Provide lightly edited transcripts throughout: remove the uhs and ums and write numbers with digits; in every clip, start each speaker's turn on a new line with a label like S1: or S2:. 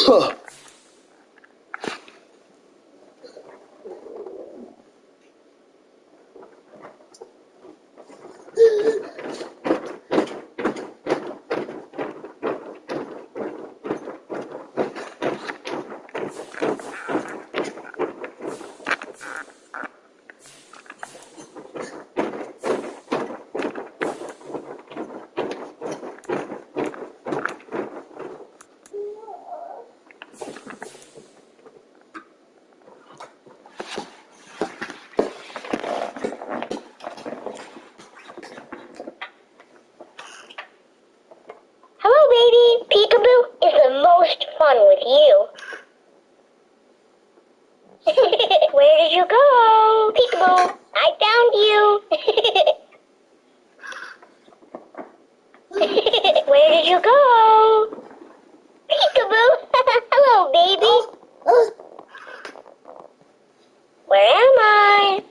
S1: Hello, baby. Peekaboo is the most fun with you. Where did you go? Peekaboo, I found you. Where did you go? Peekaboo. Hello, baby. Where am I?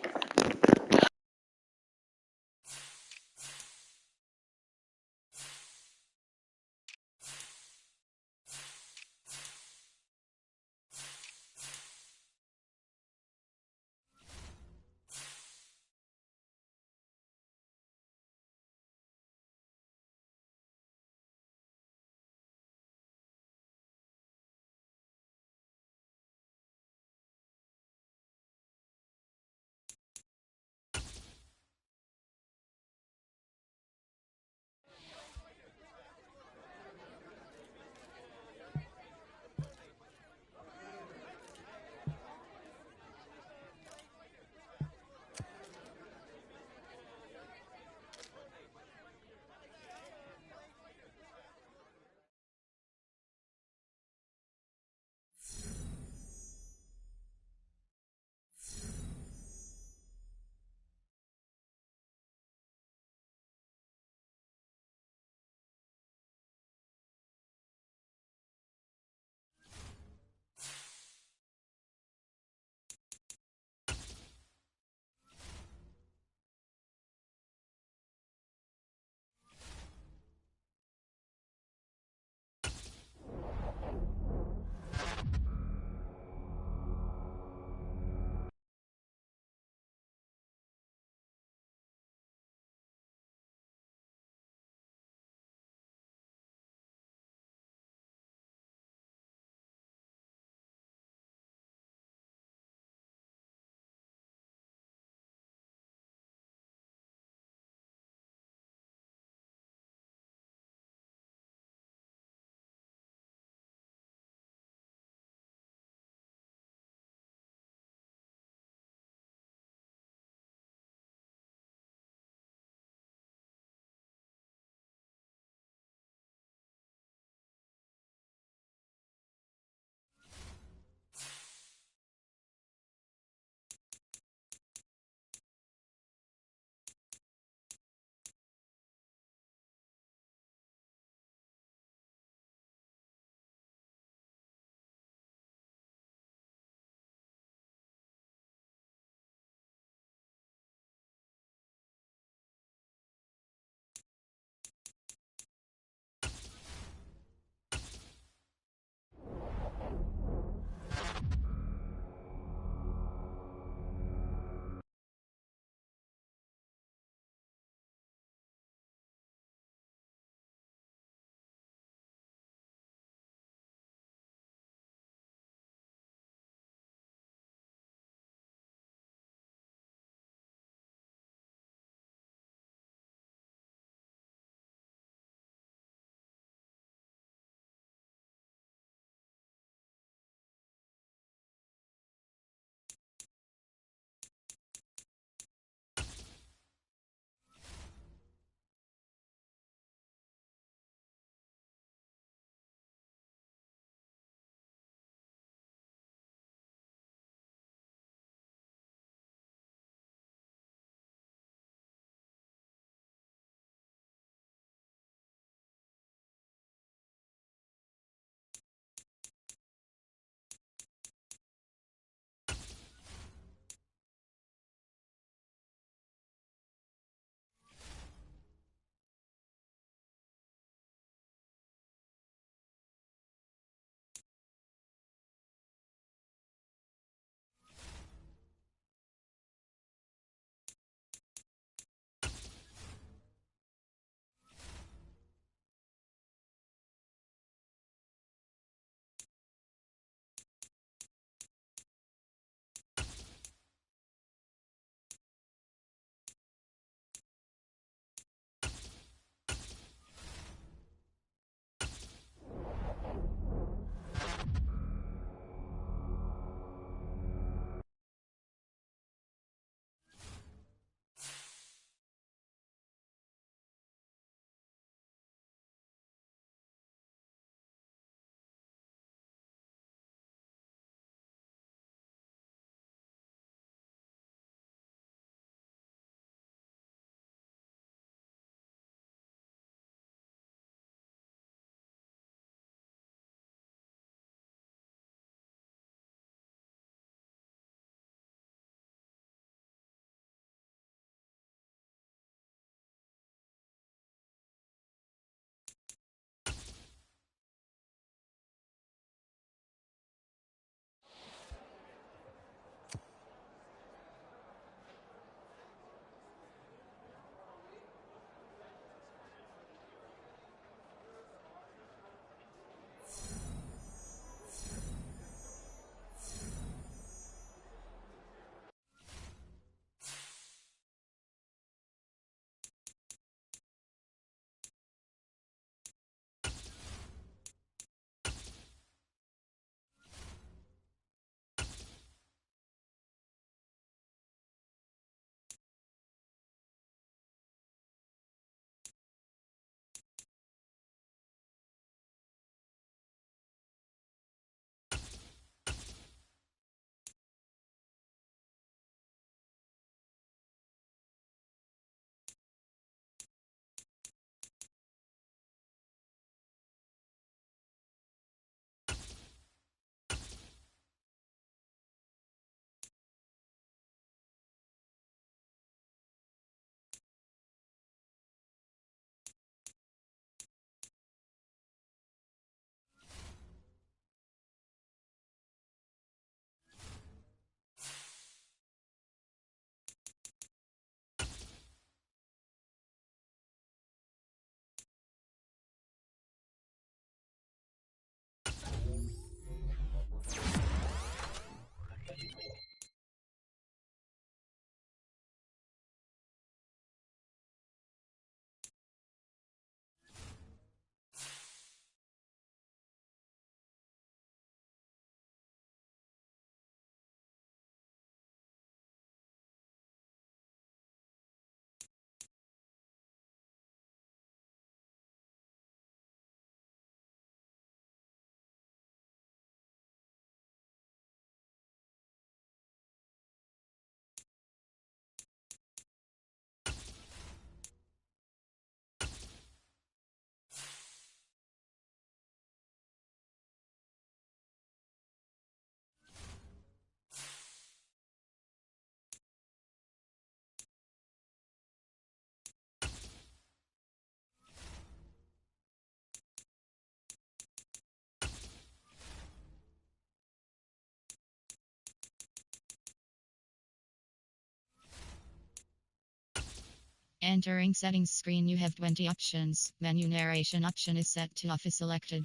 S2: Entering settings screen, you have 20 options. Menu narration option is set to off is selected.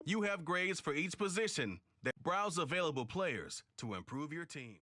S3: You have grades for each position. Browse available players to improve your team.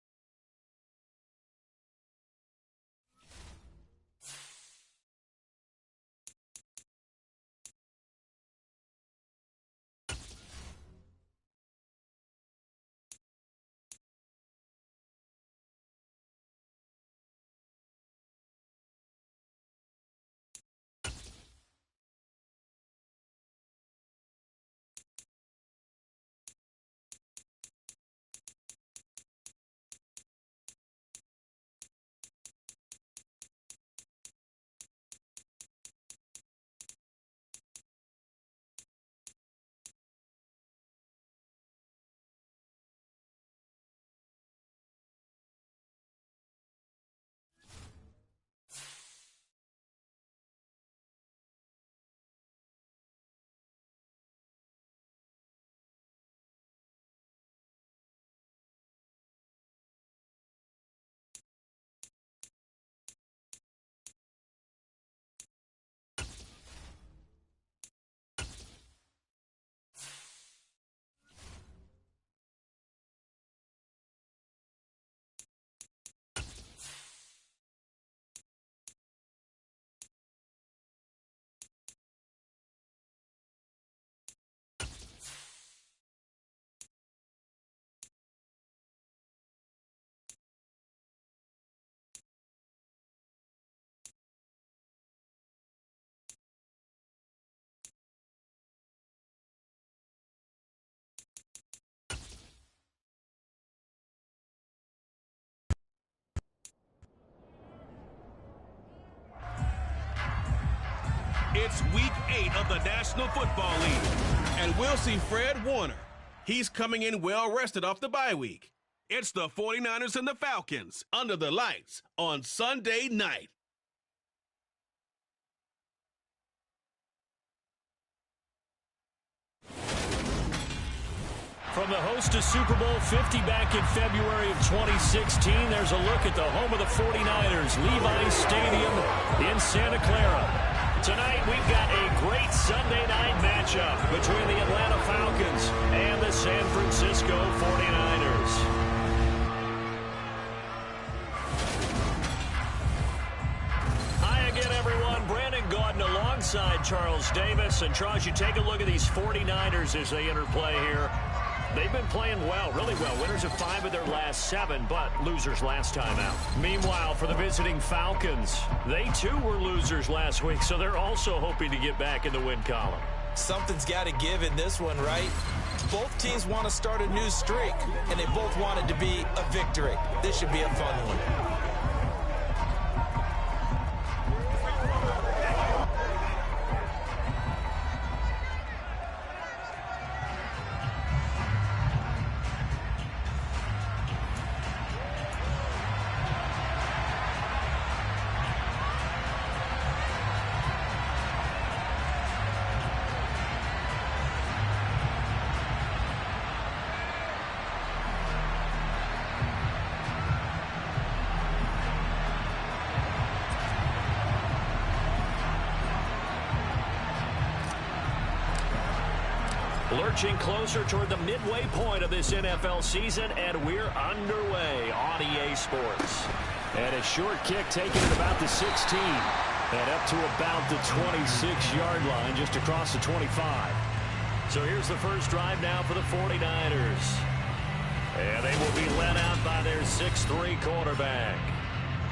S3: It's week 8 of the National Football League, and we'll see Fred Warner. He's coming in well-rested off the bye week. It's the 49ers and the Falcons under the lights on Sunday night.
S4: From the host to Super Bowl 50 back in February of 2016, there's a look at the home of the 49ers, Levi's Stadium in Santa Clara. Tonight, we've got a great Sunday night matchup between the Atlanta Falcons and the San Francisco 49ers. Hi again, everyone. Brandon Gaudin alongside Charles Davis. And Charles, you take a look at these 49ers as they interplay here. They've been playing well, really well. Winners of 5 of their last 7, but losers last time out. Meanwhile, for the visiting Falcons, they too were losers last week, so they're also hoping to get back in the win column.
S5: Something's got to give in this one, right? Both teams want to start a new streak, and they both want it to be a victory. This should be a fun one.
S4: Lurching closer toward the midway point of this NFL season, and we're underway on EA Sports. And a short kick taken at about the 16 and up to about the 26-yard line, just across the 25. So here's the first drive now for the 49ers. And they will be led out by their 6'3 quarterback.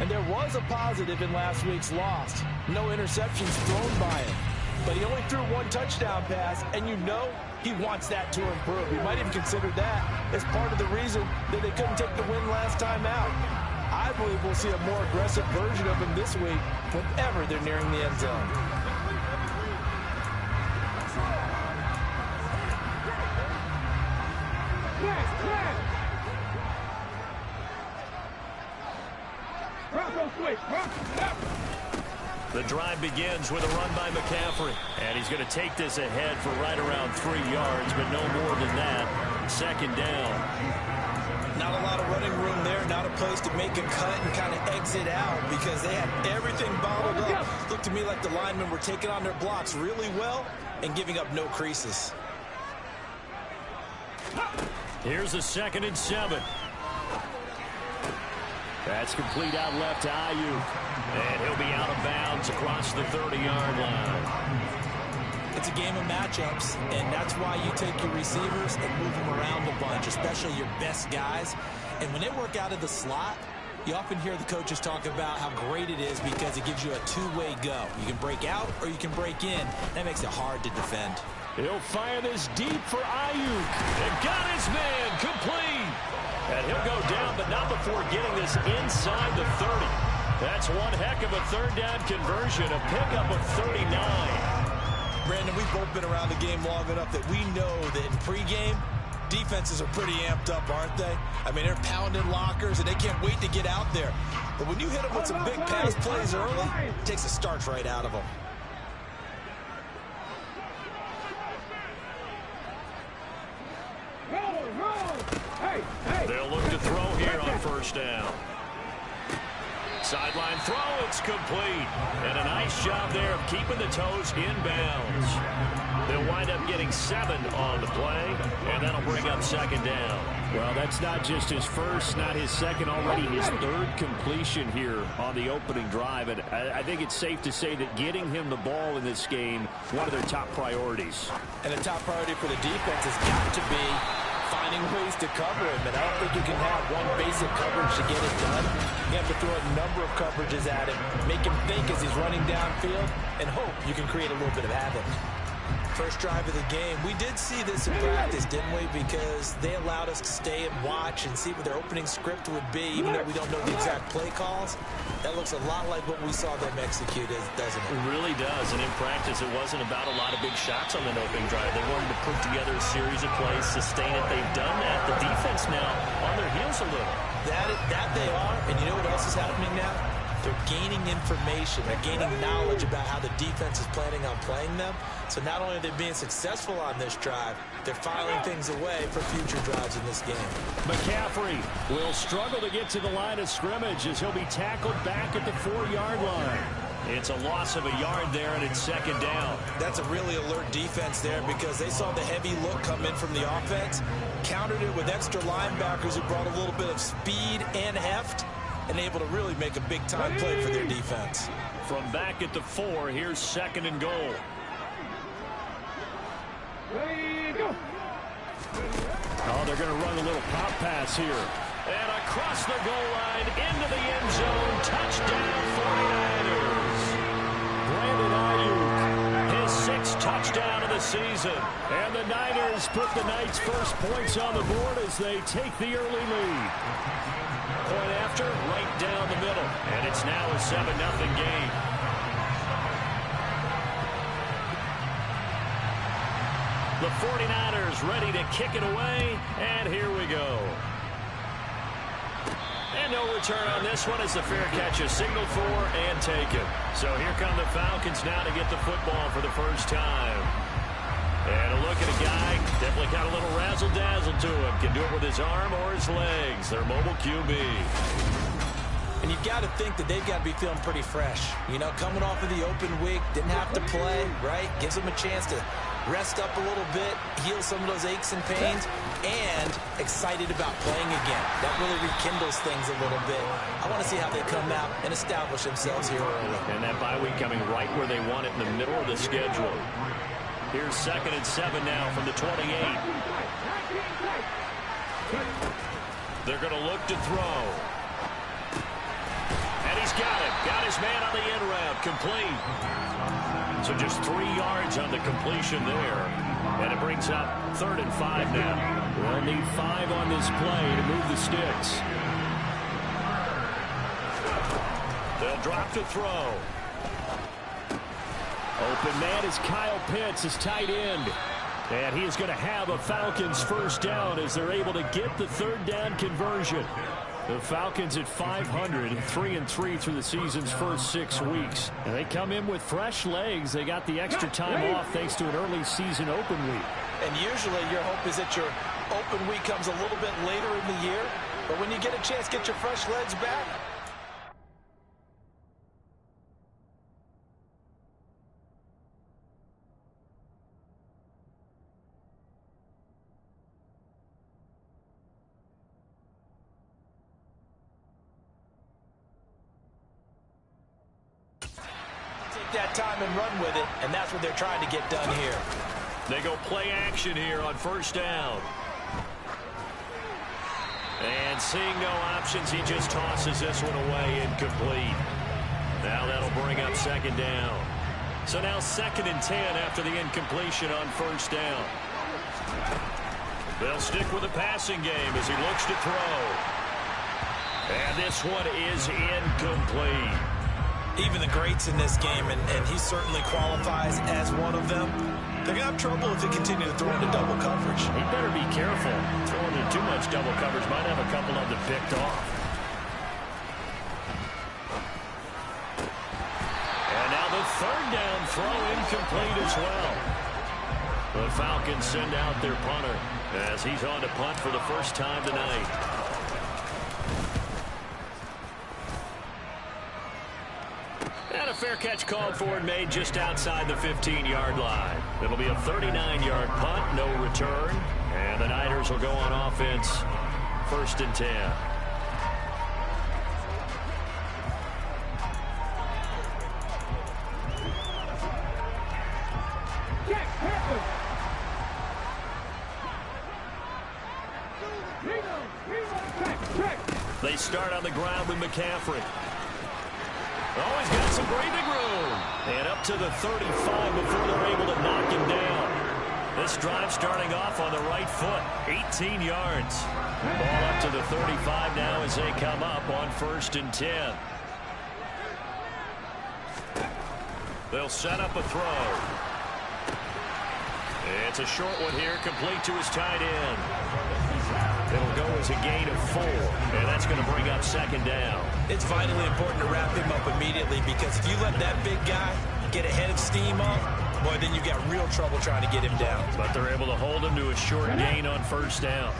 S5: And there was a positive in last week's loss. No interceptions thrown by him. But he only threw one touchdown pass, and you know he wants that to improve. He might even consider that as part of the reason that they couldn't take the win last time out. I believe we'll see a more aggressive version of him this week whenever they're nearing the end zone.
S4: The drive begins with a run by McCaffrey. And he's going to take this ahead for right around 3 yards, but no more than that. Second down.
S5: Not a lot of running room there, not a place to make a cut and kind of exit out because they had everything bottled up. Looked to me like the linemen were taking on their blocks really well and giving up no creases.
S4: Here's a 2nd and 7. That's complete out left to Ayuk. And he'll be out of bounds across the 30-yard line.
S5: It's a game of matchups, and that's why you take your receivers and move them around a bunch, especially your best guys. And when they work out of the slot, you often hear the coaches talk about how great it is because it gives you a two-way go. You can break out or you can break in. That makes it hard to defend.
S4: He'll fire this deep for Ayuk. And got his man complete. And he'll go down, but not before getting this inside the 30. That's one heck of a third down conversion, a pickup of 39.
S5: Brandon, we've both been around the game long enough that we know that in pregame, defenses are pretty amped up, aren't they? I mean, they're pounding lockers, and they can't wait to get out there. But when you hit them with some big pass plays early, it takes the starch right out of them.
S4: They'll look to throw here on first down. Sideline throw, it's complete. And a nice job there of keeping the toes inbounds. They'll wind up getting 7 on the play, and that'll bring up second down.
S6: Well, that's not just his first, not his second, already his third completion here on the opening drive. And I think it's safe to say that getting him the ball in this game, one of their top priorities.
S5: And the top priority for the defense has got to be finding ways to cover him. And I don't think you can have one basic coverage to get it done. You have to throw a number of coverages at him, make him think as he's running downfield, and hope you can create a little bit of havoc. First drive of the game. We did see this in practice, didn't we? Because they allowed us to stay and watch and see what their opening script would be, even though we don't know the exact play calls. That looks a lot like what we saw them execute, doesn't it?
S4: It really does. And in practice, it wasn't about a lot of big shots on the opening drive. They wanted to put together a series of plays, sustain it. They've done that. The defense now on their heels a little.
S5: That they are. And you know what else is happening now? They're gaining information. They're gaining knowledge about how the defense is planning on playing them. So not only are they being successful on this drive, they're filing things away for future drives in this game.
S6: McCaffrey will struggle to get to the line of scrimmage as he'll be tackled back at the 4-yard line.
S4: It's a loss of a yard there, and it's second down.
S5: That's a really alert defense there because they saw the heavy look come in from the offense, countered it with extra linebackers who brought a little bit of speed and heft, and able to really make a big-time play for their defense.
S4: From back at the 4, here's second and goal.
S6: Oh, they're going to run a little pop pass here.
S4: And across the goal line, into the end zone, touchdown 49ers.
S6: Brandon Ayuk,
S4: His 6th touchdown of the season.
S6: and the Niners put the Knights' first points on the board as they take the early lead.
S4: Point after, right down the middle. And it's now a 7-0 game. The 49ers ready to kick it away, and here we go. And no return on this one as the fair catch is signaled for and taken. So here come the Falcons now to get the football for the first time. And a look at a guy, definitely got a little razzle-dazzle to him. Can do it with his arm or his legs. Their mobile QB.
S5: And you've got to think that they've got to be feeling pretty fresh. You know, coming off of the open week, didn't have to play, right? Gives them a chance to rest up a little bit, heal some of those aches and pains, and excited about playing again. That really rekindles things a little bit. I want to see how they come out and establish themselves here early.
S4: And that bye week coming right where they want it, in the middle of the schedule. Here's 2nd and 7 now from the 28. They're going to look to throw. And he's got it. Got his man on the in route. Complete. So just 3 yards on the completion there. And it brings up 3rd and 5 now. They'll need 5 on this play to move the sticks. They'll drop to throw. Open man is Kyle Pitts, his tight end. And he is going to have a Falcons first down as they're able to get the 3rd down conversion. The Falcons at 500, 3-3 through the season's first 6 weeks. And they come in with fresh legs. They got the extra time off thanks to an early season open week.
S5: And usually your hope is that your open week comes a little bit later in the year. But when you get a chance to get your fresh legs back, that time and run with it, and that's what they're trying to get done here.
S4: They go play action here on first down. And seeing no options, he just tosses this one away, incomplete. Now that'll bring up 2nd down. So now 2nd and 10 after the incompletion on first down. They'll stick with the passing game as he looks to throw. And this one is incomplete.
S5: Even the greats in this game, and he certainly qualifies as one of them, they're going to have trouble if they continue to throw into double coverage.
S4: He better be careful. Throwing into too much double coverage might have a couple of them picked off. And now the 3rd down throw incomplete as well. The Falcons send out their punter as he's on to punt for the first time tonight. And a fair catch called for and made just outside the 15-yard line. It'll be a 39-yard punt, no return. And the Niners will go on offense, 1st and 10. They start on the ground with McCaffrey. Oh, he's got some breathing room. And up to the 35 before they're able to knock him down. This drive starting off on the right foot. 18 yards. Ball up to the 35 now as they come up on 1st and 10. They'll set up a throw. It's a short one here, complete to his tight end. It'll go as a gain of 4, and that's going to bring up 2nd down.
S5: It's vitally important to wrap him up immediately, because if you let that big guy get a head of steam up, boy, then you've got real trouble trying to get him down.
S4: But they're able to hold him to a short gain on 1st down.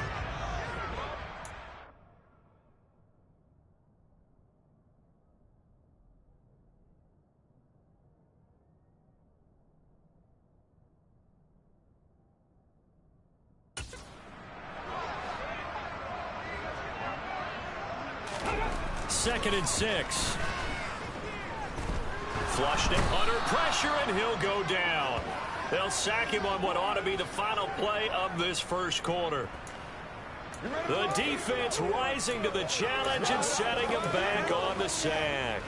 S4: Second and 6. Flushed it under pressure, and he'll go down. They'll sack him on what ought to be the final play of this first quarter. The defense rising to the challenge and setting him back on the sack.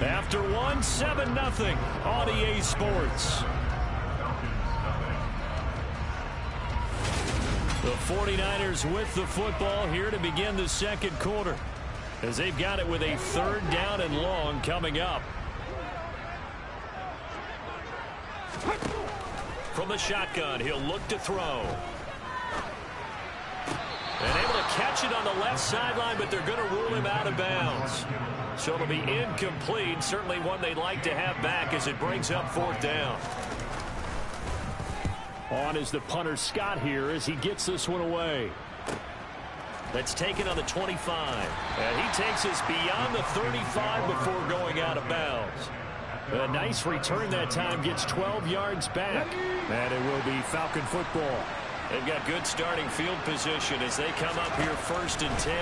S4: After one, 7-0 on EA Sports. The 49ers with the football here to begin the second quarter, as they've got it with a 3rd down and long coming up. From the shotgun, he'll look to throw. And able to catch it on the left sideline, but they're going to rule him out of bounds. So it'll be incomplete, certainly one they'd like to have back as it brings up 4th down.
S6: On is the punter Scott here as he gets this one away.
S4: That's taken on the 25. And he takes us beyond the 35 before going out of bounds. A nice return that time, gets 12 yards back. And it will be Falcon football. They've got good starting field position as they come up here 1st and 10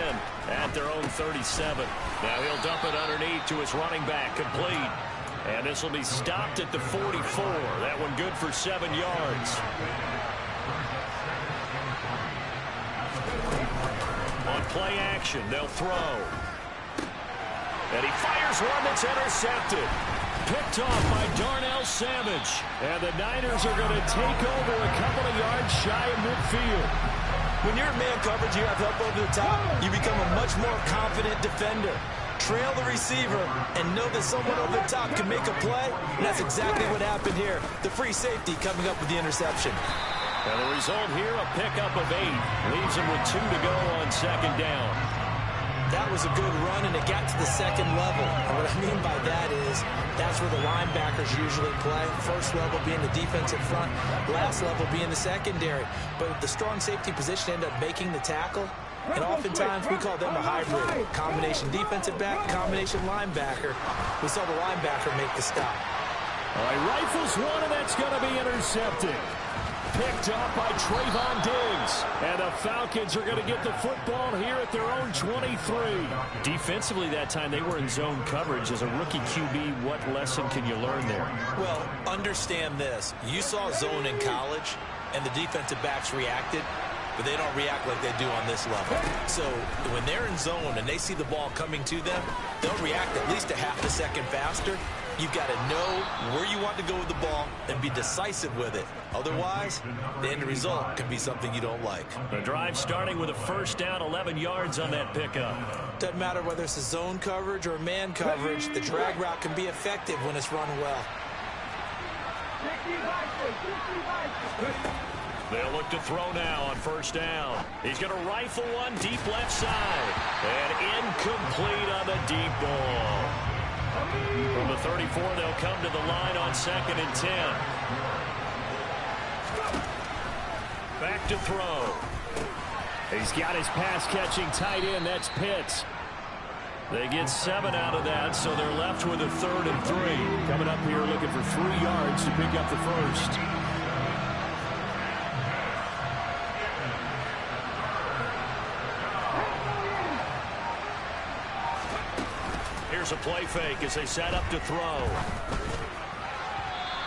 S4: at their own 37. Now he'll dump it underneath to his running back, complete. And this will be stopped at the 44. That one good for 7 yards. On play action, they'll throw. And he fires one that's intercepted. Picked off by Darnell Savage. And the Niners are going to take over a couple of yards shy of midfield.
S5: When you're in man coverage, you have help over the top. You become a much more confident defender. Trail the receiver and know that someone over the top can make a play. And that's exactly what happened here. The free safety coming up with the interception.
S4: And the result here, a pickup of 8. Leaves him with 2 to go on 2nd down.
S5: That was a good run, and it got to the 2nd level. And what I mean by that is that's where the linebackers usually play. First level being the defensive front, last level being the secondary. But the strong safety position ended up making the tackle. And oftentimes we call them a hybrid. Combination defensive back, combination linebacker. We saw the linebacker make the stop.
S6: All right, rifles one, and that's going to be intercepted. Picked up by Trayvon Diggs. And the Falcons are going to get the football here at their own 23.
S4: Defensively that time, they were in zone coverage. As a rookie QB, what lesson can you learn there?
S5: Well, understand this. You saw zone in college, and the defensive backs reacted, but they don't react like they do on this level. So when they're in zone and they see the ball coming to them, they'll react at least a half a second faster. You've got to know where you want to go with the ball and be decisive with it. Otherwise, the end result can be something you don't like.
S4: The drive starting with a 1st down, 11 yards on that pickup.
S5: Doesn't matter whether it's a zone coverage or man coverage, the drag route can be effective when it's run well.
S4: They'll look to throw now on 1st down. He's going to rifle one deep left side. And incomplete on the deep ball. From the 34, they'll come to the line on 2nd and 10. Back to throw.
S6: He's got his pass-catching tight end. That's Pitts.
S4: They get 7 out of that, so they're left with a 3rd and 3.
S6: Coming up here looking for 3 yards to pick up the 1st.
S4: Here's a play fake as they set up to throw.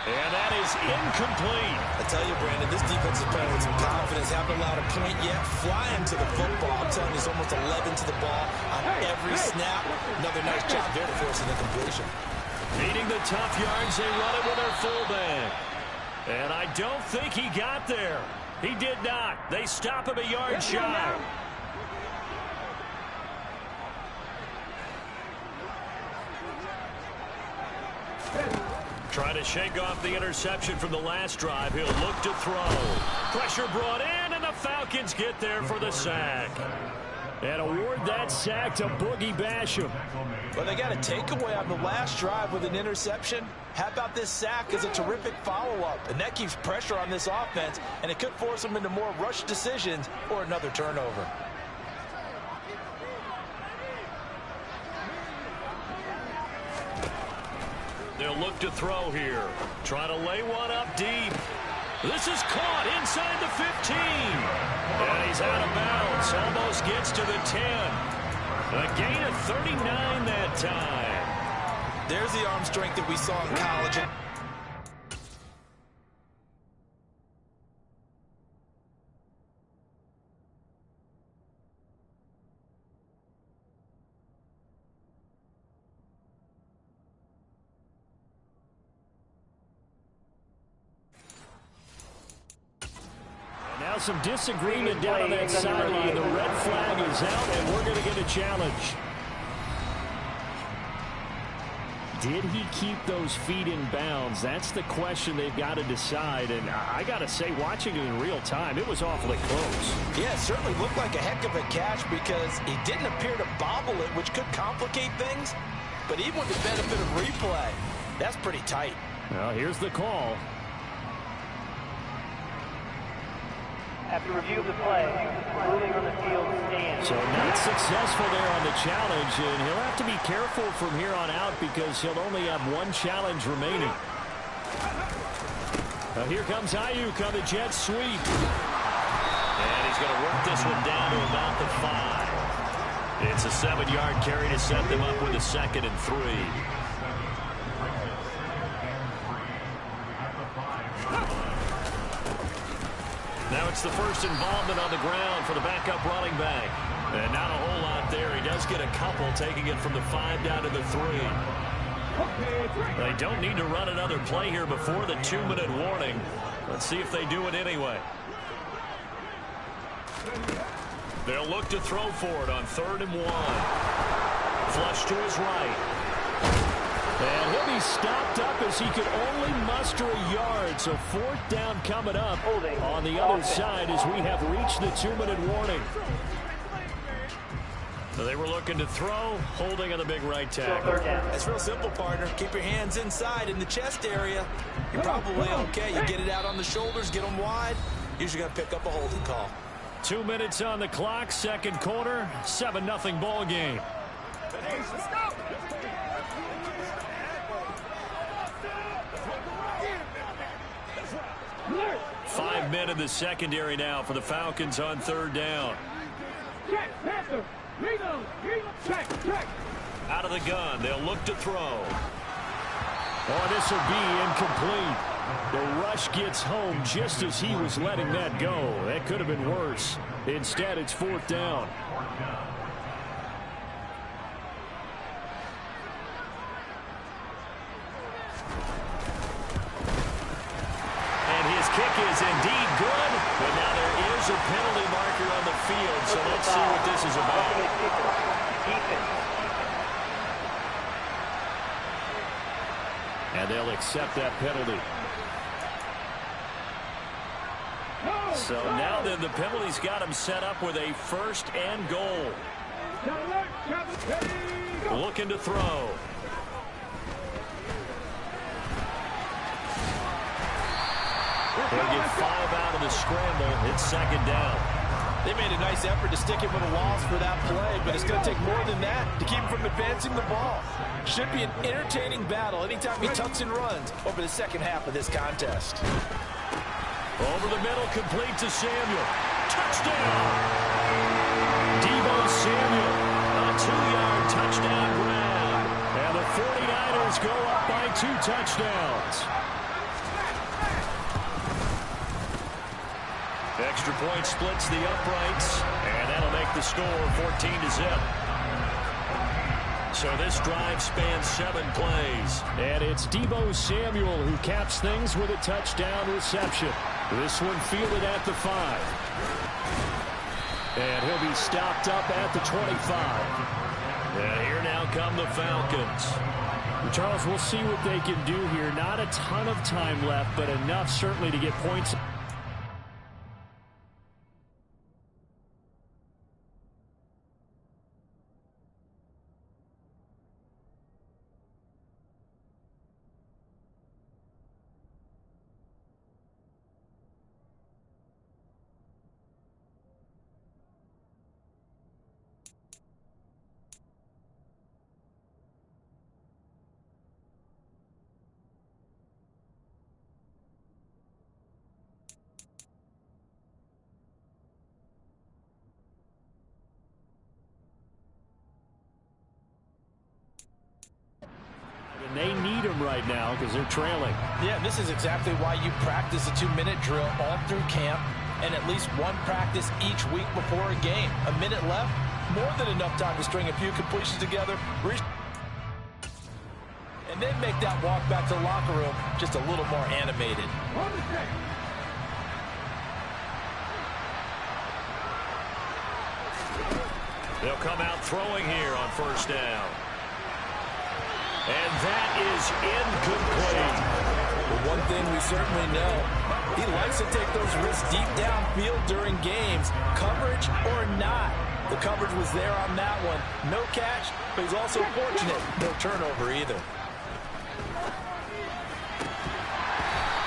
S4: And that is incomplete.
S5: I tell you, Brandon, this defense is playing with some confidence. Haven't allowed a point yet. Flying to the football. I'm telling you, it's almost 11 to the ball on every snap. Another nice job there to force an incompletion.
S4: Needing the tough yards, they run it with their fullback. And I don't think he got there. He did not. They stop him a yard shy. Trying to shake off the interception from the last drive. He'll look to throw. Pressure brought in, and the Falcons get there for the sack.
S6: And award that sack to Boogie Basham.
S5: Well, they got a takeaway on the last drive with an interception. How about this sack as a terrific follow-up? And that keeps pressure on this offense, and it could force them into more rush decisions or another turnover.
S4: They'll look to throw here. Try to lay one up deep. This is caught inside the 15. And he's out of bounds. Almost gets to the 10. A gain of 39 that time.
S5: There's the arm strength that we saw in college.
S6: Now some disagreement down on that sideline. The red flag is out, and we're going to get a challenge. Did he keep those feet in bounds? That's the question they've got to decide. And I got to say, watching it in real time, it was awfully close.
S5: Yeah, it certainly looked like a heck of a catch because he didn't appear to bobble it, which could complicate things. But even with the benefit of replay, that's pretty tight.
S6: Well, here's the call.
S7: After review of the play, ruling on the field stands.
S6: So not successful there on the challenge, and he'll have to be careful from here on out because he'll only have one challenge remaining. Now here comes Ayuk on the jet sweep.
S4: And he's going to work this one down to about the 5. It's a 7-yard carry to set them up with a 2nd and 3. Now it's the first involvement on the ground for the backup running back. And not a whole lot there. He does get a couple, taking it from the 5 down to the 3. They don't need to run another play here before the 2-minute warning. Let's see if they do it anyway. They'll look to throw for it on 3rd and 1. Flush to his right.
S6: And he'll be stopped up as he could only muster a yard. So 4th down coming up on the other side as we have reached the 2-minute warning.
S4: So they were looking to throw, holding on the big right tackle.
S5: It's real simple, partner. Keep your hands inside in the chest area. You're probably okay. You get it out on the shoulders, get them wide. Usually got to pick up a holding call.
S4: 2 minutes on the clock, 2nd quarter, 7-0 ball game.
S5: Let's go.
S4: 5 men in the secondary now for the Falcons on 3rd down. Out of the gun, they'll look to throw.
S6: Oh, this will be incomplete. The rush gets home just as he was letting that go. That could have been worse. Instead, it's 4th down.
S4: And his kick is indeed good, but now there is a penalty marker on the field, so let's see what this is about.
S6: And they'll accept that penalty.
S4: So now then the penalty's got him set up with a 1st and goal. Looking to throw. He'll get 5 out of the scramble. It's 2nd down.
S5: They made a nice effort to stick him with a loss for that play, but it's going to take more than that to keep him from advancing the ball. Should be an entertaining battle anytime he tucks and runs over the 2nd half of this contest.
S4: Over the middle, complete to Samuel. Touchdown! Deebo Samuel, a 2-yard touchdown grab.
S6: And the 49ers go up by 2 touchdowns.
S4: Extra point splits the uprights, and that'll make the score 14-0. So this drive spans 7 plays.
S6: And it's Deebo Samuel who caps things with a touchdown reception. This one fielded at the 5. And he'll be stopped up at the 25.
S4: And here now come the Falcons.
S6: Charles, we'll see what they can do here. Not a ton of time left, but enough certainly to get points. And they need him right now because they're trailing.
S5: Yeah, this is exactly why you practice a 2-minute drill all through camp and at least one practice each week before a game. A minute left, more than enough time to string a few completions together. And then make that walk back to the locker room just a little more animated.
S4: They'll come out throwing here on 1st down. And that is incomplete.
S5: Well, one thing we certainly know, he likes to take those risks deep downfield during games, coverage or not. The coverage was there on that one. No catch, but he's also fortunate. No turnover either.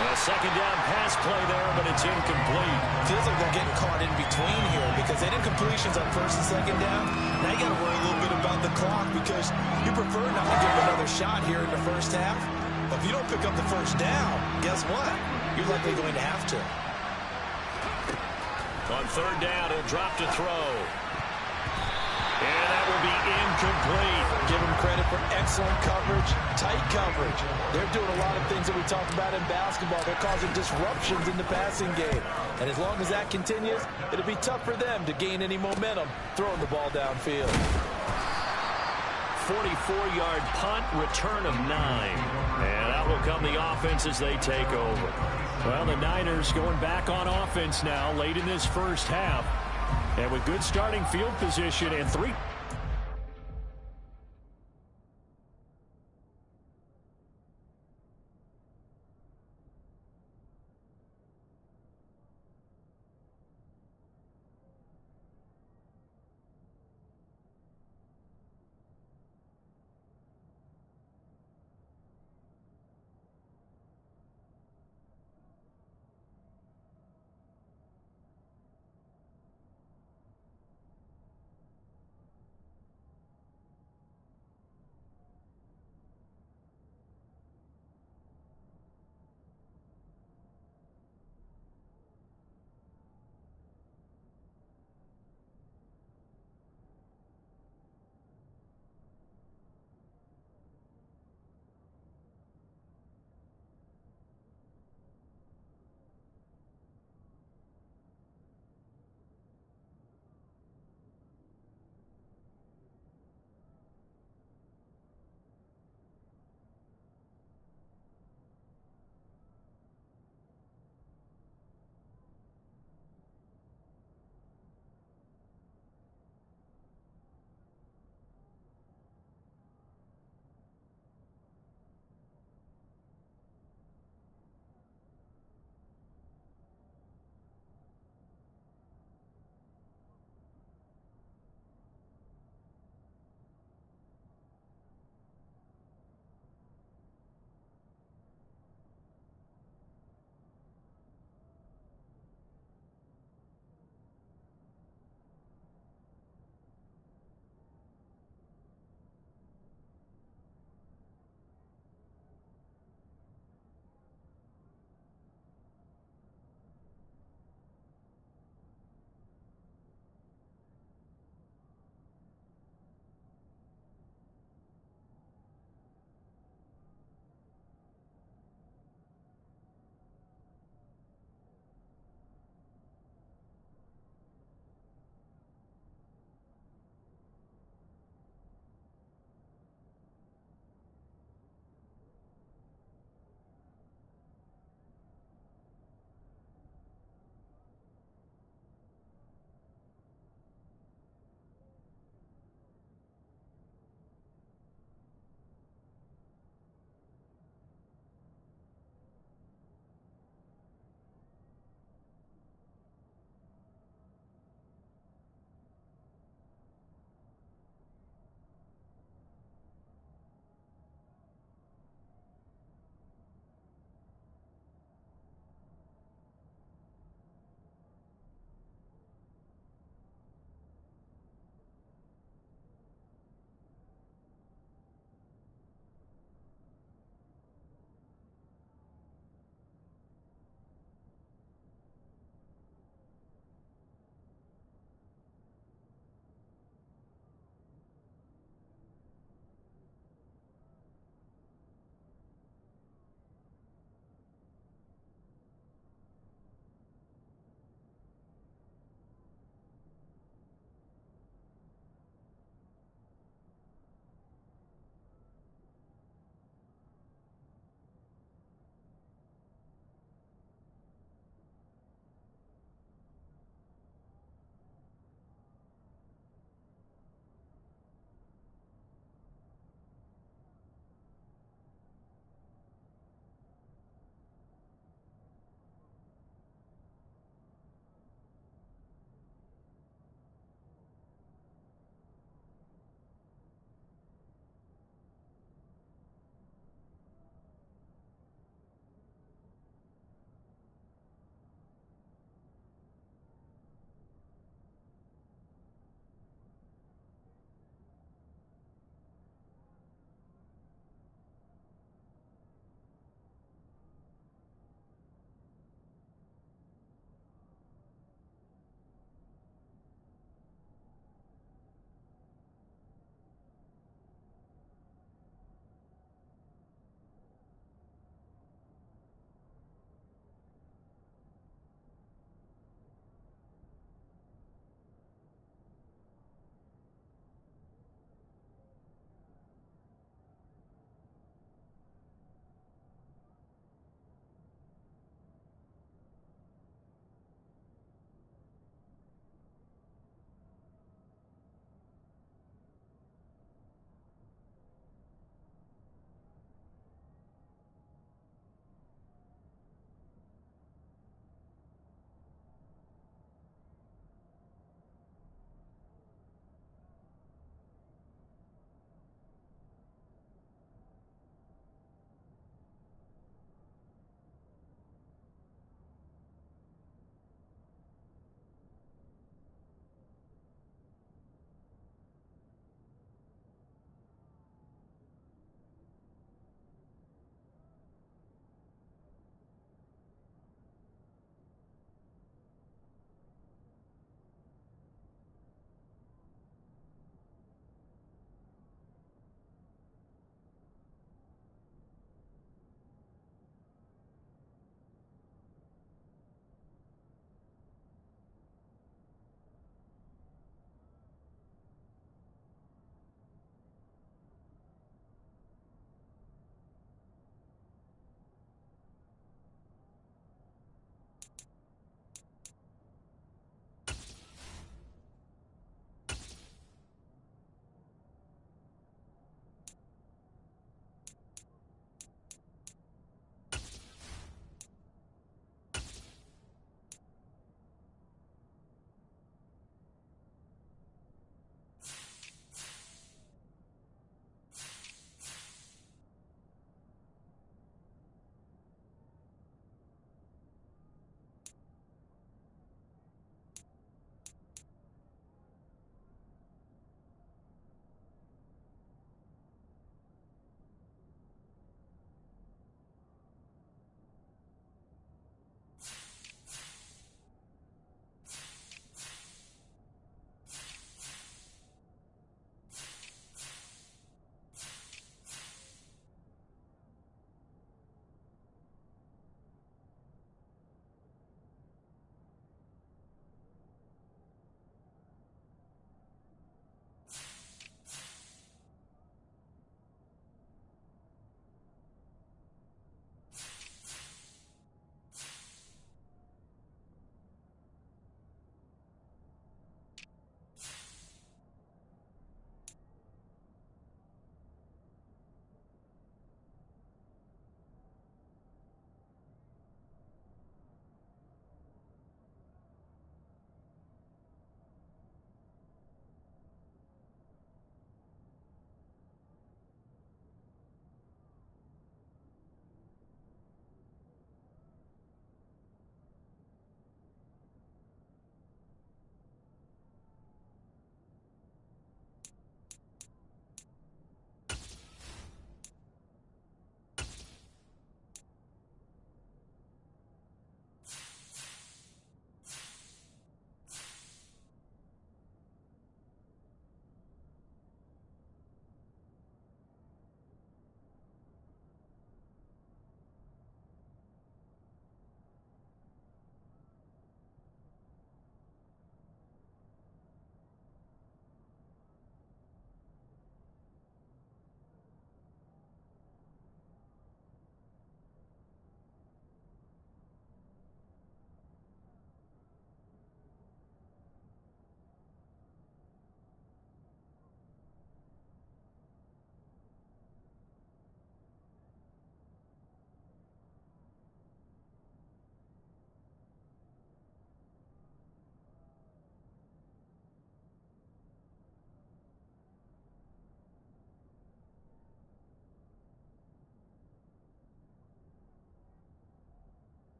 S4: A second down pass play there, but it's incomplete.
S5: Feels like they're getting caught in between here because they did completions on first and second down. Now you got to worry a little bit about the clock because you prefer not to give them another shot here in the first half. But if you don't pick up the first down, guess what? You're likely going to have to.
S4: On third down, he'll drop to throw. And that will be incomplete.
S5: Give them credit for excellent coverage, tight coverage. They're doing a lot of things that we talked about in basketball. They're causing disruptions in the passing game. And as long as that continues, it'll be tough for them to gain any momentum throwing the ball downfield.
S4: 44-yard punt, return of 9. And that will come the offense as they take over.
S6: Well, the Niners going back on offense now late in this first half. And with good starting field position and 3.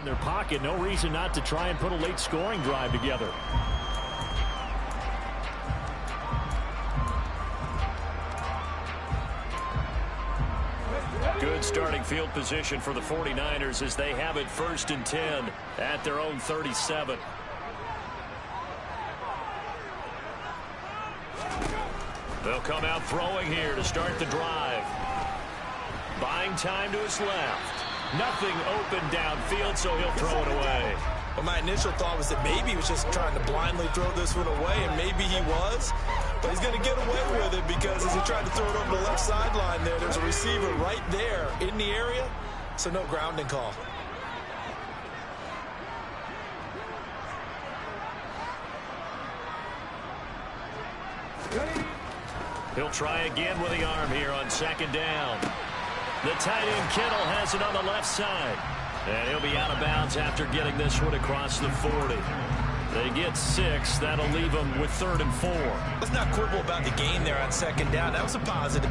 S6: in their pocket. No reason not to try and put a late scoring drive together. Good starting field position for the 49ers as they have it 1st and 10 at their own 37. They'll come out throwing here to start the drive. Buying time to his left. Nothing open downfield, so he'll throw it away.
S5: Well, my initial thought was that maybe he was just trying to blindly throw this one away, and maybe he was. But he's going to get away with it because as he tried to throw it over the left sideline there's a receiver right there in the area, so no grounding call.
S4: He'll try again with the arm here on 2nd down. The tight end Kittle has it on the left side. And he'll be out of bounds after getting this one across the 40. They get 6. That'll leave them with 3rd and 4.
S5: Let's not quibble about the gain there on 2nd down. That was a positive.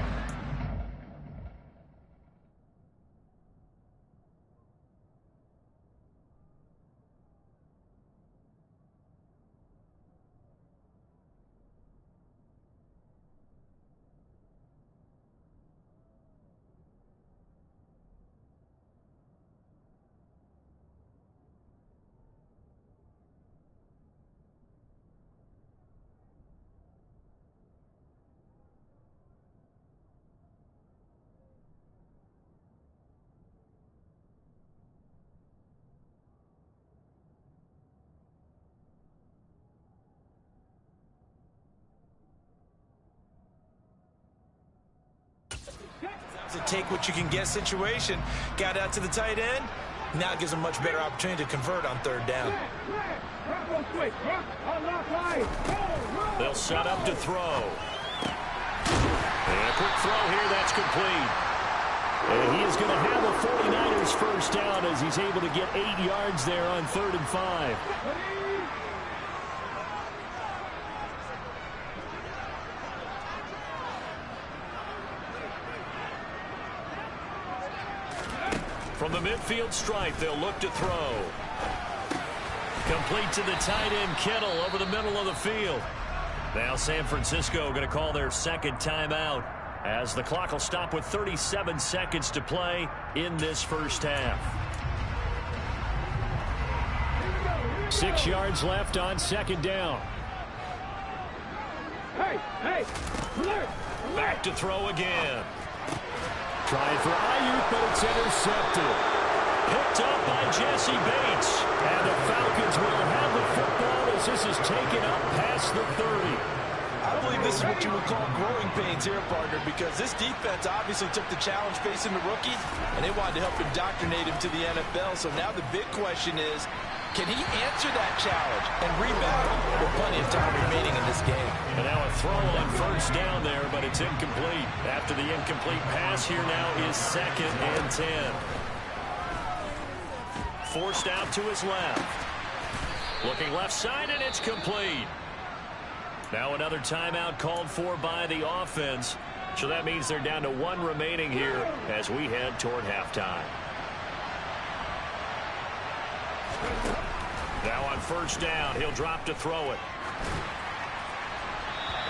S5: A take what you can get situation. Got out to the tight end. Now gives him a much better opportunity to convert on 3rd down.
S4: They'll set up to throw. And a quick throw here. That's complete. And he is going to have a 49ers 1st down as he's able to get 8 yards there on 3rd and 5. From the midfield stripe, they'll look to throw. Complete to the tight end, Kittle, over the middle of the field. Now San Francisco going to call their 2nd timeout as the clock will stop with 37 seconds to play in this 1st half. 6 yards left on 2nd down. Back to throw again. Trying for Ayuk, but it's intercepted. Picked up by Jesse Bates. And the Falcons will have the football as this is taken up past the 30.
S5: I believe this is what you would call growing pains here, partner, because this defense obviously took the challenge facing the rookie, and they wanted to help indoctrinate him to the NFL. So now the big question is, can he answer that challenge and rebound with plenty of time remaining in this game?
S4: And now a throw on 1st down there, but it's incomplete. After the incomplete pass, here now is 2nd and 10. Forced out to his left. Looking left side, and it's complete. Now another timeout called for by the offense. So that means they're down to 1 remaining here as we head toward halftime. Now on 1st down, he'll drop to throw it.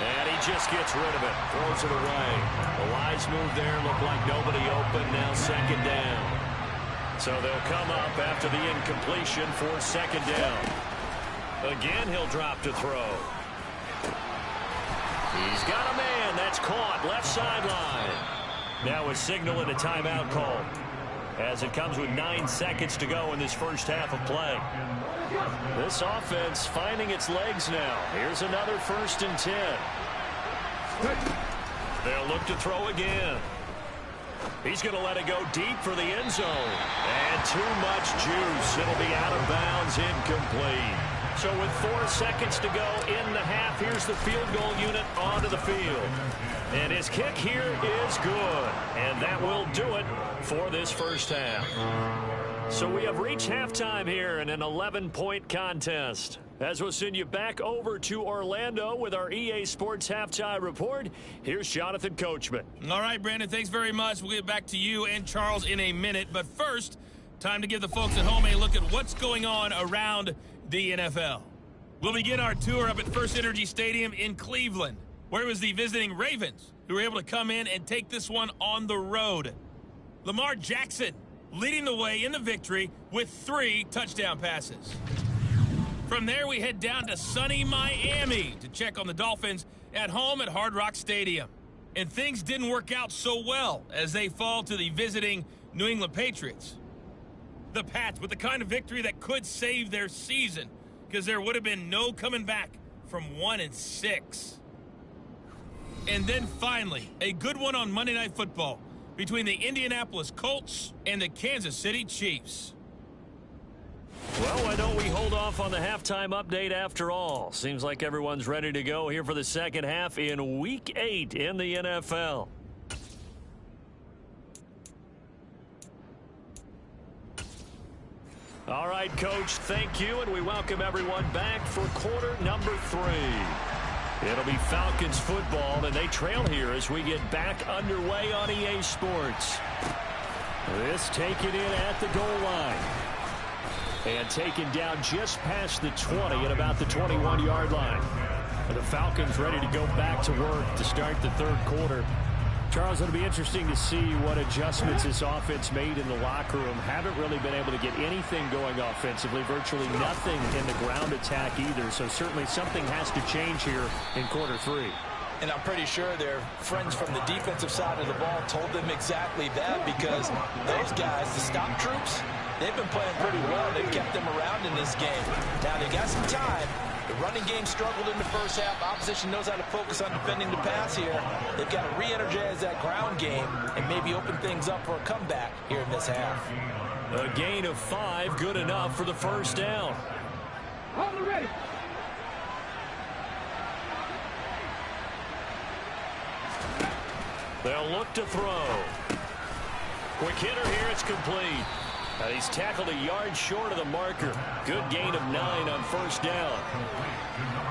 S4: And he just gets rid of it. Throws it away. The wise move there. Looked like nobody open. Now 2nd down. So they'll come up after the incompletion for 2nd down. Again, he'll drop to throw. He's got a man. That's caught. Left sideline. Now a signal and a timeout call as it comes with 9 seconds to go in this 1st half of play. This offense finding its legs now. Here's another 1st and 10. They'll look to throw again. He's going to let it go deep for the end zone. And too much juice. It'll be out of bounds, incomplete. So with 4 seconds to go in the half, here's the field goal unit onto the field. And his kick here is good. And that will do it for this 1st half. So we have reached halftime here in an 11-point contest. As we'll send you back over to Orlando with our EA Sports Halftime Report, here's Jonathan Coachman.
S8: All right, Brandon, thanks very much. We'll get back to you and Charles in a minute. But first, Time to give the folks at home a look at what's going on around the NFL. We'll begin our tour up at First Energy Stadium in Cleveland, where it was the visiting Ravens who were able to come in and take this one on the road. Lamar Jackson leading the way in the victory with 3 touchdown passes. From there, we head down to sunny Miami to check on the Dolphins at home at Hard Rock Stadium. And things didn't work out so well as they fall to the visiting New England Patriots. The Pats with the kind of victory that could save their season, because there would have been no coming back from 1-6. And then finally, a good one on Monday Night Football between the Indianapolis Colts and the Kansas City Chiefs.
S4: Well, why don't we hold off on the halftime update after all? Seems like everyone's ready to go here for the second half in Week 8 in the NFL. All right, Coach, thank you, and we welcome everyone back for quarter number 3. It'll be Falcons football, and they trail here as we get back underway on EA Sports. This taken in at the goal line. And taken down just past the 20 at about the 21-yard line. The Falcons ready to go back to work to start the third quarter. Charles, it'll be interesting to see what adjustments this offense made in the locker room. Haven't really been able to get anything going offensively, virtually nothing in the ground attack either. So certainly something has to change here in quarter 3.
S5: And I'm pretty sure their friends from the defensive side of the ball told them exactly that, because those guys, the stop troops, they've been playing pretty well. They've kept them around in this game. Now they got some time. The running game struggled in the first half. Opposition knows how to focus on defending the pass here. They've got to re-energize that ground game and maybe open things up for a comeback here in this half.
S4: A gain of 5, good enough for the first down.
S7: Ready.
S4: They'll look to throw. Quick hitter here, it's complete. He's tackled a yard short of the marker. Good gain of 9 on first down.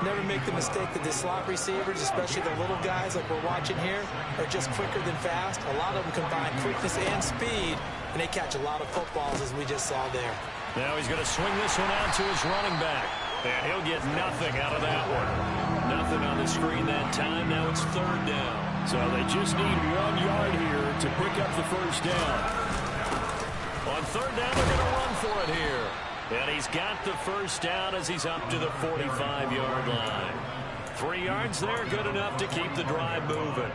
S5: Never make the mistake that the slot receivers, especially the little guys like we're watching here, are just quicker than fast. A lot of them combine quickness and speed, and they catch a lot of footballs, as we just saw there.
S4: Now he's going to swing this one out to his running back. And he'll get nothing out of that one. Nothing on the screen that time. Now it's third down.
S6: So they just need 1 yard here to pick up the first down.
S4: On third down, they're going to run for it here. And he's got the first down as he's up to the 45-yard line. 3 yards there, good enough to keep the drive moving.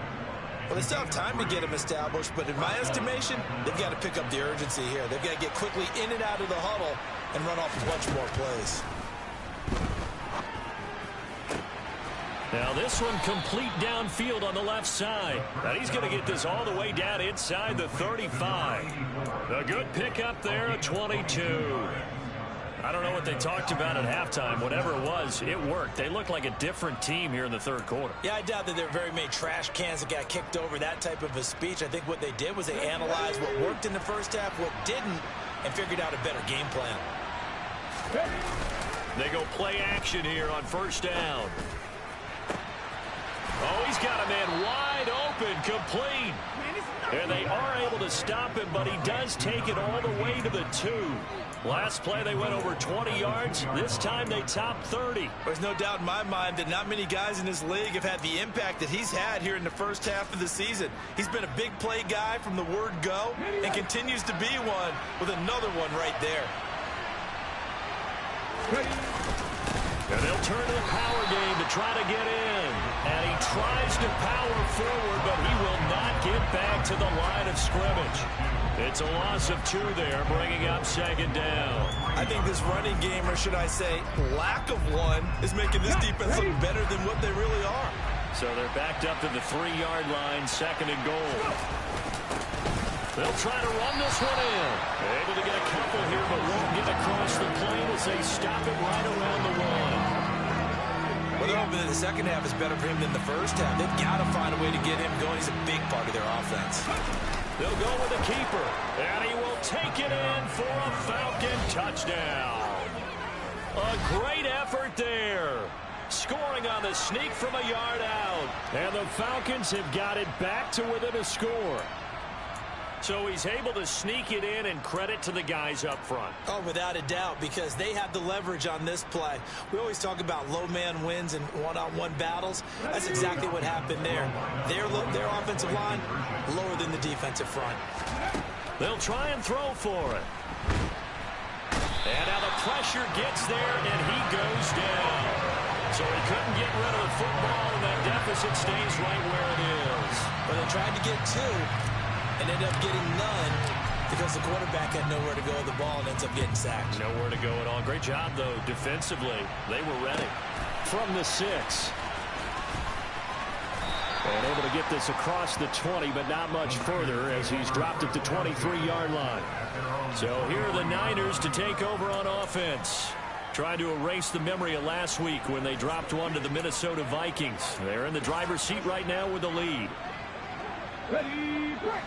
S5: Well, they still have time to get him established, but in my estimation, they've got to pick up the urgency here. They've got to get quickly in and out of the huddle and run off a bunch more plays.
S4: Now this one complete downfield on the left side. And he's going to get this all the way down inside the 35. A good pickup there at 22. I don't know what they talked about at halftime. Whatever it was, it worked. They look like a different team here in the third quarter.
S5: Yeah, I doubt that there are very many trash cans that got kicked over, that type of a speech. I think what they did was they analyzed what worked in the first half, what didn't, and figured out a better game plan.
S4: They go play action here on first down. Oh, he's got a man wide open, complete. And they are able to stop him, but he does take it all the way to the 2. Last play, they went over 20 yards. This time, they topped 30.
S5: There's no doubt in my mind that not many guys in this league have had the impact that he's had here in the first half of the season. He's been a big play guy from the word go and continues to be one with another one right there.
S4: And they'll turn to the power game to try to get in. And he tries to power forward, but he will not get back to the line of scrimmage. It's a loss of 2 there, bringing up second down.
S5: I think this running game, or should I say lack of one, is making this defense look better than what they really are.
S4: So they're backed up to the 3-yard line, second and goal. They'll try to run this one in. Able to get a couple here, but won't get across the plane as they stop it right around the 1.
S5: Well, they're hoping that the second half is better for him than the first half. They've got to find a way to get him going. He's a big part of their offense.
S4: They'll go with the keeper, and he will take it in for a Falcon touchdown. A great effort there. Scoring on the sneak from a yard out.
S6: And the Falcons have got it back to within a score.
S4: So he's able to sneak it in, and credit to the guys up front.
S5: Oh, without a doubt, because they have the leverage on this play. We always talk about low man wins and one-on-one battles. That's exactly what happened there. Their offensive line lower than the defensive front.
S4: They'll try and throw for it. And now the pressure gets there, and he goes down. So he couldn't get rid of the football, and that deficit stays right where it is.
S5: But they tried to get two and ended up getting none because the quarterback had nowhere to go with the ball and ends up getting sacked.
S4: Nowhere to go at all. Great job, though, defensively. They were ready.
S6: From the 6. And able to get this across the 20, but not much further as he's dropped it to 23-yard line.
S4: So here are the Niners to take over on offense. Trying to erase the memory of last week when they dropped one to the Minnesota Vikings. They're in the driver's seat right now with the lead.
S7: Ready, break.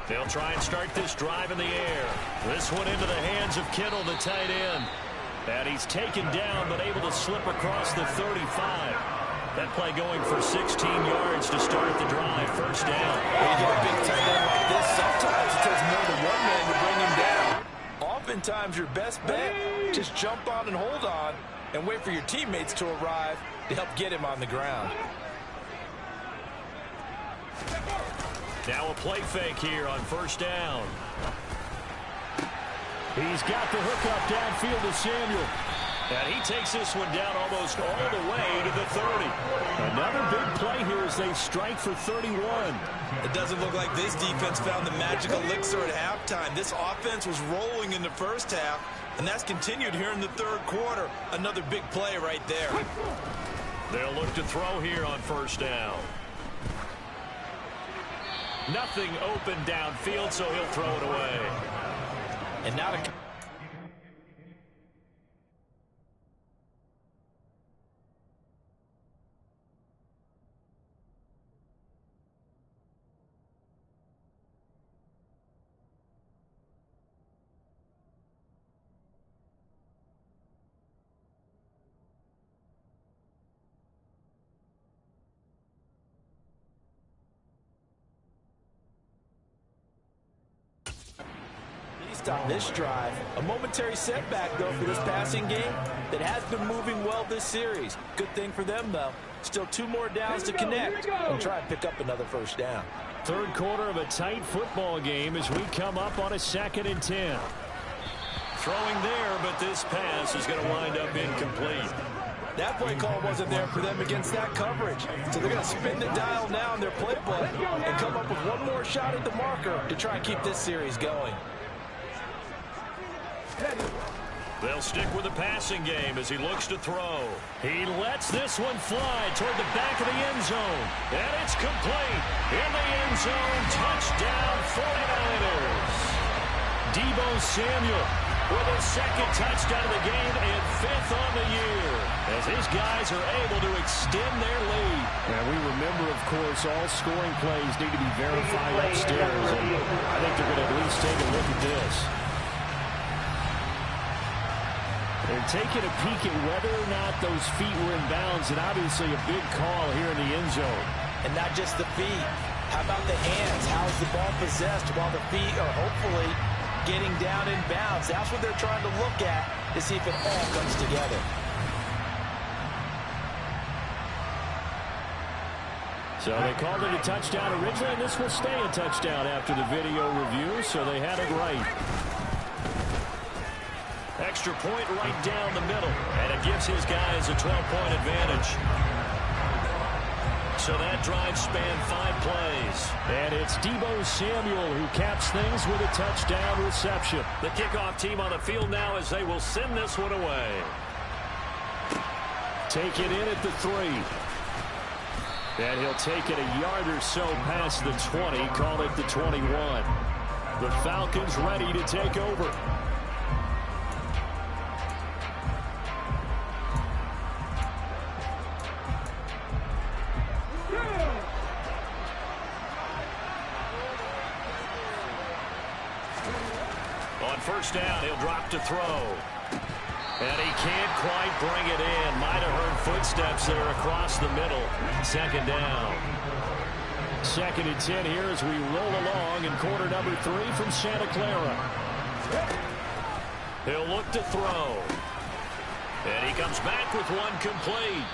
S4: They'll try and start this drive in the air. This one into the hands of Kittle, the tight end. And he's taken down, but able to slip across the 35. That play going for 16 yards to start the drive. First down.
S5: When you get a big tight end like this, sometimes it takes more than one man to bring him down. Oftentimes, your best bet, just jump on and hold on and wait for your teammates to arrive to help get him on the ground.
S4: Now a play fake here on first down.
S6: He's got the hook up downfield to Samuel.
S4: And he takes this one down almost all the way to the 30.
S6: Another big play here as they strike for 31.
S5: It doesn't look like this defense found the magical elixir at halftime. This offense was rolling in the first half, and that's continued here in the third quarter. Another big play right there.
S4: They'll look to throw here on first down. Nothing open downfield, so he'll throw it away.
S5: And now to... on this drive. A momentary setback, though, for this passing game that has been moving well this series. Good thing for them, though. Still 2 more downs to connect and try and pick up another first down.
S6: Third quarter of a tight football game as we come up on a 2nd and 10.
S4: Throwing there, but this pass is going to wind up incomplete.
S5: That play call wasn't there for them against that coverage. So they're going to spin the dial now in their playbook and come up with one more shot at the marker to try and keep this series going.
S4: They'll stick with the passing game as he looks to throw.
S6: He lets this one fly toward the back of the end zone.
S4: And it's complete. In the end zone, touchdown 49ers.
S6: Deebo Samuel
S4: with his 2nd touchdown of the game and 5th on the year, as his guys are able to extend their lead.
S6: And we remember, of course, all scoring plays need to be verified upstairs. And I think they're going to at least take a look at this. They're taking a peek at whether or not those feet were in bounds, and obviously a big call here in the end zone.
S5: And not just the feet. How about the hands? How is the ball possessed while the feet are hopefully getting down in bounds? That's what they're trying to look at to see if it all comes together.
S6: So they called it a touchdown originally, and this will stay a touchdown after the video review, so they had it right.
S4: Extra point right down the middle, and it gives his guys a 12-point advantage. So that drive spanned 5 plays.
S6: And it's Deebo Samuel who caps things with a touchdown reception.
S4: The kickoff team on the field now as they will send this one away.
S6: Take it in at the 3. And he'll take it a yard or so past the 20, call it the 21. The Falcons ready to take over.
S4: On first down, he'll drop to throw. And he can't quite bring it in. Might have heard footsteps there across the middle. Second down.
S6: 2nd and 10 here as we roll along in quarter number 3 from Santa Clara.
S4: He'll look to throw. And he comes back with one complete.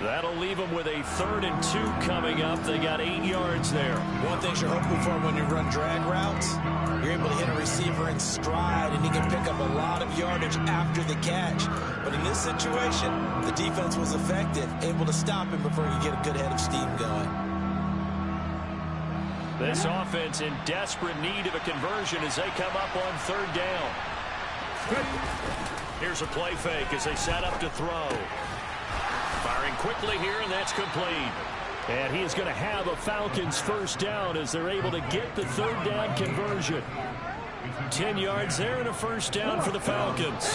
S4: That'll leave him with a 3rd and 2 coming up. They got 8 yards there.
S5: One thing you're hoping for when you run drag routes, you're able to hit a receiver in stride, and he can pick up a lot of yardage after the catch. But in this situation, the defense was effective, able to stop him before he get a good head of steam going.
S4: This offense in desperate need of a conversion as they come up on 3rd down. Here's a play fake as they set up to throw. Firing quickly here, and that's complete.
S6: And he is going to have a Falcons 1st down as they're able to get the 3rd down conversion. 10 yards there and a 1st down for the Falcons.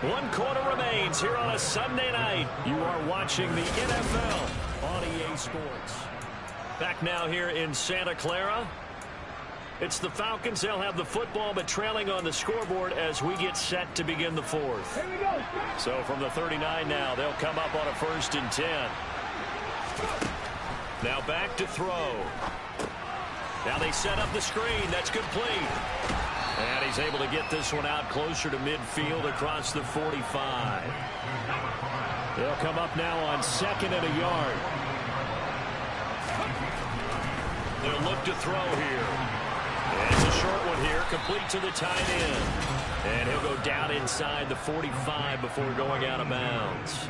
S4: One quarter remains here on a Sunday night.
S6: You are watching the NFL on EA Sports.
S4: Back now here in Santa Clara. It's the Falcons. They'll have the football, but trailing on the scoreboard as we get set to begin the 4th. So from the 39 now, they'll come up on a 1st and 10. Now back to throw. Now they set up the screen. That's complete. And he's able to get this one out closer to midfield across the 45.
S6: They'll come up now on 2nd and a yard.
S4: They'll look to throw here. And it's a short one here, complete to the tight end. And he'll go down inside the 45 before going out of bounds.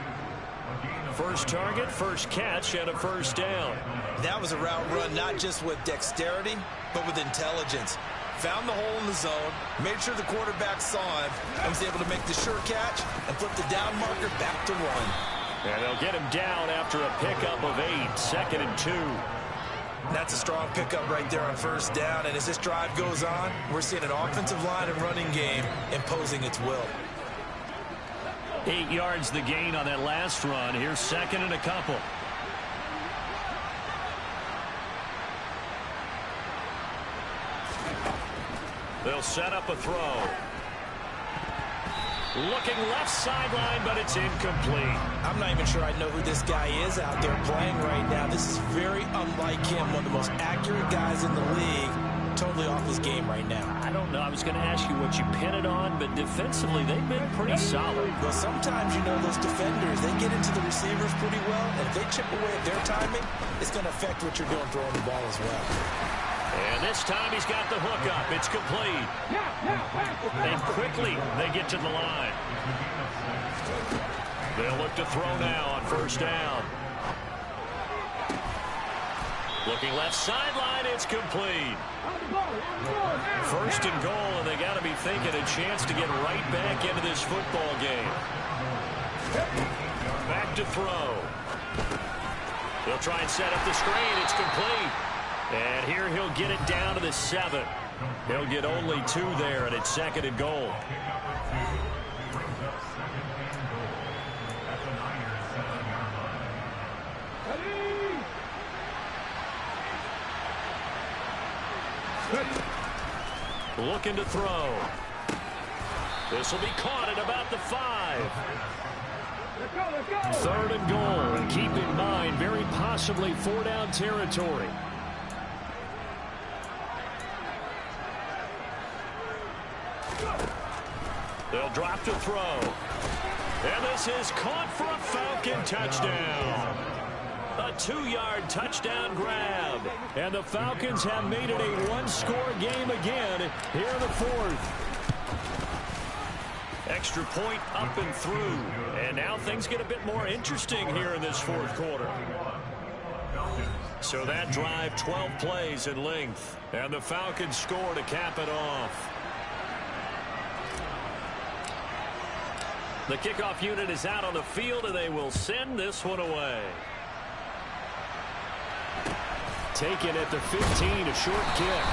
S4: First target, first catch, and a 1st down.
S5: That was a route run not just with dexterity, but with intelligence. Found the hole in the zone, made sure the quarterback saw him, and was able to make the sure catch and flip the down marker back to 1.
S4: And they'll get him down after a pickup of 8, 2nd and 2.
S5: That's a strong pickup right there on 1st down, and as this drive goes on, we're seeing an offensive line and running game imposing its will.
S4: 8 yards the gain on that last run. Here's 2nd and a couple. They'll set up a throw. Looking left sideline, but it's incomplete.
S5: I'm not even sure I know who this guy is out there playing right now. This is very unlike him, one of the most accurate guys in the league. Totally off his game right now.
S4: I don't know. I was going to ask you what you pin it on, but defensively, they've been pretty solid.
S5: Well, sometimes, you know, those defenders, they get into the receivers pretty well, and if they chip away at their timing, it's going to affect what you're doing throwing the ball as well.
S4: And this time he's got the hook up. It's complete. And quickly they get to the line. They'll look to throw now on 1st down. Looking left sideline, it's complete. 1st and goal, and they got to be thinking a chance to get right back into this football game. Back to throw. They'll try and set up the screen. It's complete. And here he'll get it down to the 7. He'll get only 2 there, and it's 2nd and goal. Looking to throw. This will be caught at about the 5.
S6: 3rd and goal, and keep in mind, very possibly 4-down territory.
S4: They'll drop to throw. And this is caught for a Falcon touchdown. A 2-yard touchdown grab.
S6: And the Falcons have made it a 1-score game again here in the 4th.
S4: Extra point up and through. And now things get a bit more interesting here in this 4th quarter. So that drive, 12 plays in length. And the Falcons score to cap it off. The kickoff unit is out on the field, and they will send this one away.
S6: Taken at the 15, a short kick.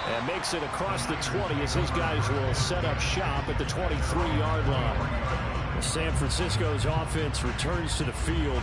S6: And makes it across the 20 as his guys will set up shop at the 23-yard line. San Francisco's offense returns to the field.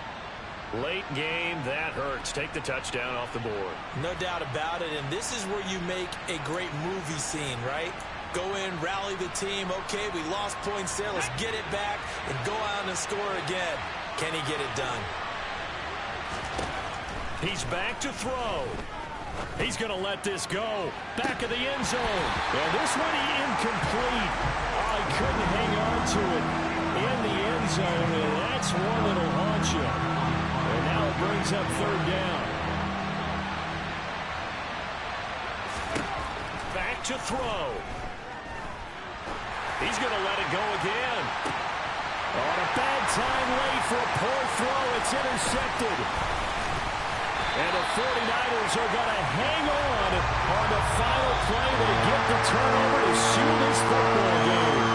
S4: Late game, that hurts. Take the touchdown off the board.
S5: No doubt about it, and this is where you make a great movie scene, right? Go in, rally the team. Okay, we lost points there. Let's get it back and go out and score again. Can he get it done?
S4: He's back to throw. He's going to let this go. Back of the end zone. And this one incomplete. Oh, he couldn't hang on to it in the end zone, and that's one that'll haunt you. And now it brings up third down. Back to throw. He's going to let it go again. On a bad time late for a poor throw. It's intercepted. And the 49ers are going to hang on the final play. They get the turnover to seal this football game.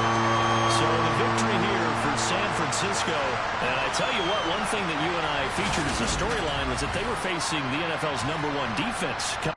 S4: So the victory here for San Francisco. And I tell you what, one thing that you and I featured as a storyline was that they were facing the NFL's #1 defense.